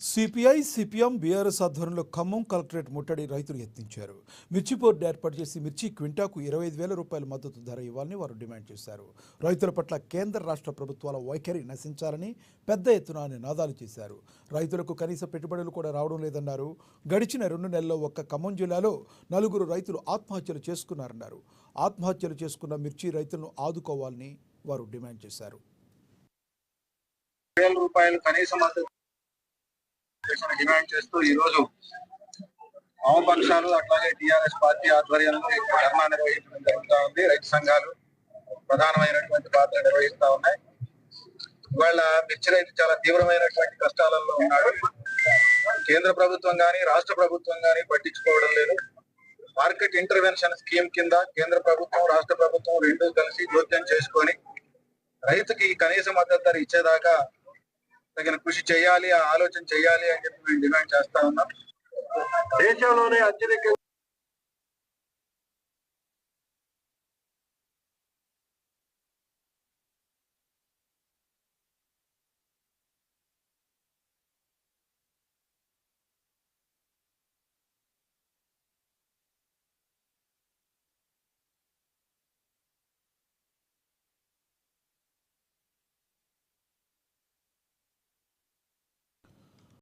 CPI, CPM, BRS ఆధ్వర్యంలో Khammam collectorate ముట్టడి రైతులు యత్నించారు. మిర్చి బోర్డు ఏర్పాటు చేసి మిర్చి క్వింటాకు 25,000 రూపాయల మద్దతు ధర ఇవ్వాలని వారు డిమాండ్ చేశారు. రైతుల పట్ల కేంద్ర రాష్ట్ర ప్రభుత్వాల వైఖరి నశించాలని పెద్ద ఎత్తున నినాదాలు చేశారు. రైతులకు కనీస పెట్టుబడులు కూడా రావడం లేదన్నారు. గడిచిన 2 నెలల్లో ఒక్క ఖమ్మం జిల్లాలో 4 రైతులు ఆత్మహత్యలు చేసుకున్నారన్నారు. ఆత్మహత్యలు చేసుకున్న మిర్చి రైతులను ఆదుకోవాలని వారు డిమాండ్ చేశారు. రూపాయలు కనీస మద్దతు డిమాండ్ చేస్తూ ఈ రోజు వామపక్షాలు అట్లాగే టిఆర్ఎస్ పార్టీ ఆధ్వర్యంలో ధర్నా నిర్వహించడం జరుగుతూ ఉంది. రైతు సంఘాలు ప్రధానమైనటువంటి పాత్ర నిర్వహిస్తా ఉన్నాయి. ఇవాళ మిర్చి రైతు చాలా తీవ్రమైనటువంటి కష్టాలలో ఉన్నాడు. కేంద్ర ప్రభుత్వం గాని రాష్ట్ర ప్రభుత్వం గాని పట్టించుకోవడం లేదు. మార్కెట్ ఇంటర్వెన్షన్ స్కీమ్ కింద కేంద్ర ప్రభుత్వం రాష్ట్ర ప్రభుత్వం రెండూ కలిసి జోక్యం చేసుకొని రైతుకి కనీస మద్దతు ధర ఇచ్చేదాకా తగిన కృషి చేయాలి, ఆలోచన చేయాలి అని చెప్పి మేము డిమాండ్ చేస్తా ఉన్నాం. దేశంలోనే అత్యధికంగా